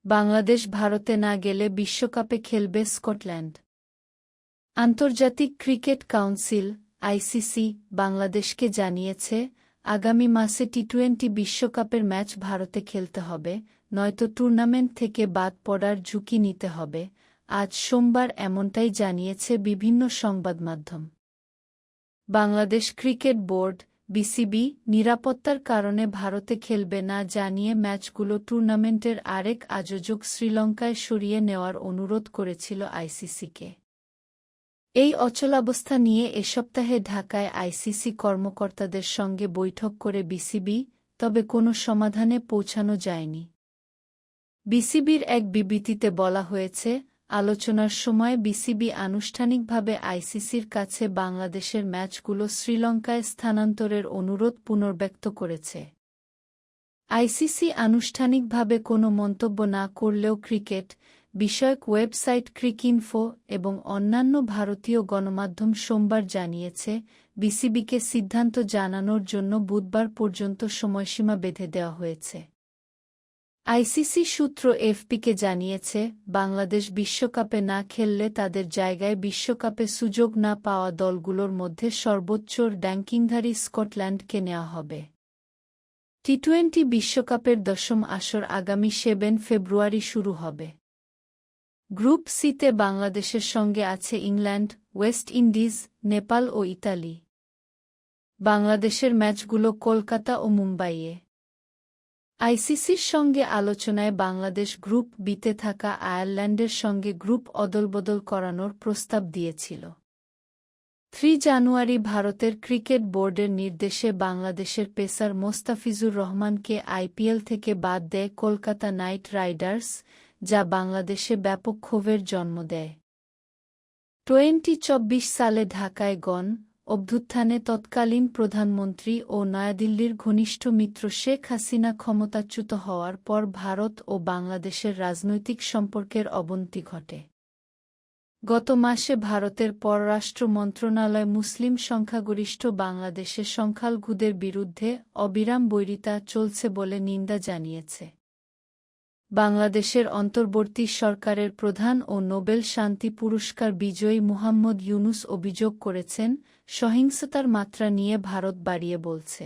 বাংলাদেশ ভারতে না গেলে বিশ্বকাপে খেলবে স্কটল্যান্ড। আন্তর্জাতিক ক্রিকেট কাউন্সিল আইসিসি বাংলাদেশকে জানিয়েছে, আগামী মাসে টি-20 বিশ্বকাপের ম্যাচ ভারতে খেলতে হবে, নয়তো টুর্নামেন্ট থেকে বাদ পড়ার ঝুঁকি নিতে হবে। আজ সোমবার এমনটাই জানিয়েছে বিভিন্ন সংবাদমাধ্যম। বাংলাদেশ ক্রিকেট বোর্ড বিসিবি নিরাপত্তার কারণে ভারতে খেলবে না জানিয়ে ম্যাচগুলো টুর্নামেন্টের আরেক আয়োজক শ্রীলঙ্কায় সরিয়ে নেওয়ার অনুরোধ করেছিল আইসিসিকে। এই অচলাবস্থা নিয়ে এ সপ্তাহে ঢাকায় আইসিসি কর্মকর্তাদের সঙ্গে বৈঠক করে বিসিবি, তবে কোনো সমাধানে পৌঁছানো যায়নি। বিসিবির এক বিবৃতিতে বলা হয়েছে, আলোচনার সময় বিসিবি আনুষ্ঠানিকভাবে আইসিসির কাছে বাংলাদেশের ম্যাচগুলো শ্রীলঙ্কায় স্থানান্তরের অনুরোধ পুনর্ব্যক্ত করেছে। আইসিসি আনুষ্ঠানিকভাবে কোনো মন্তব্য না করলেও ক্রিকেট বিষয়ক ওয়েবসাইট ক্রিকইনফো এবং অন্যান্য ভারতীয় গণমাধ্যম সোমবার জানিয়েছে, বিসিবিকে সিদ্ধান্ত জানানোর জন্য বুধবার পর্যন্ত সময়সীমা বেঁধে দেওয়া হয়েছে। আইসিসি সূত্র এফপিকে জানিয়েছে, বাংলাদেশ বিশ্বকাপে না খেললে তাদের জায়গায় বিশ্বকাপে সুযোগ না পাওয়া দলগুলোর মধ্যে সর্বোচ্চ র্যাঙ্কিংধারী স্কটল্যান্ডকে নেওয়া হবে। টি-20 বিশ্বকাপের দশম আসর আগামী 7 ফেব্রুয়ারি শুরু হবে। গ্রুপ সিতে বাংলাদেশের সঙ্গে আছে ইংল্যান্ড, ওয়েস্ট ইন্ডিজ, নেপাল ও ইতালি। বাংলাদেশের ম্যাচগুলো কলকাতা ও মুম্বাইয়ে। আইসিসির সঙ্গে আলোচনায় বাংলাদেশ গ্রুপ বিতে থাকা আয়ারল্যান্ডের সঙ্গে গ্রুপ অদলবদল করানোর প্রস্তাব দিয়েছিল। 3 জানুয়ারি ভারতের ক্রিকেট বোর্ডের নির্দেশে বাংলাদেশের পেসার মোস্তাফিজুর রহমানকে আইপিএল থেকে বাদ দেয় কলকাতা নাইট রাইডার্স, যা বাংলাদেশে ব্যাপক ক্ষোভের জন্ম দেয়। 2024 সালে ঢাকায় অভ্যুত্থানে তৎকালীন প্রধানমন্ত্রী ও নয়াদিল্লির ঘনিষ্ঠ মিত্র শেখ হাসিনা ক্ষমতাচ্যুত হওয়ার পর ভারত ও বাংলাদেশের রাজনৈতিক সম্পর্কের অবনতি ঘটে। গত মাসে ভারতের পররাষ্ট্র মন্ত্রণালয় মুসলিম সংখ্যাগরিষ্ঠ বাংলাদেশে সংখ্যালঘুদের বিরুদ্ধে অবিরাম বৈরিতা চলছে বলে নিন্দা জানিয়েছে। বাংলাদেশের অন্তর্বর্তী সরকারের প্রধান ও নোবেল শান্তি পুরস্কার বিজয়ী মুহাম্মদ ইউনুস অভিযোগ করেছেন, সহিংসতার মাত্রা নিয়ে ভারত বাড়িয়ে বলছে।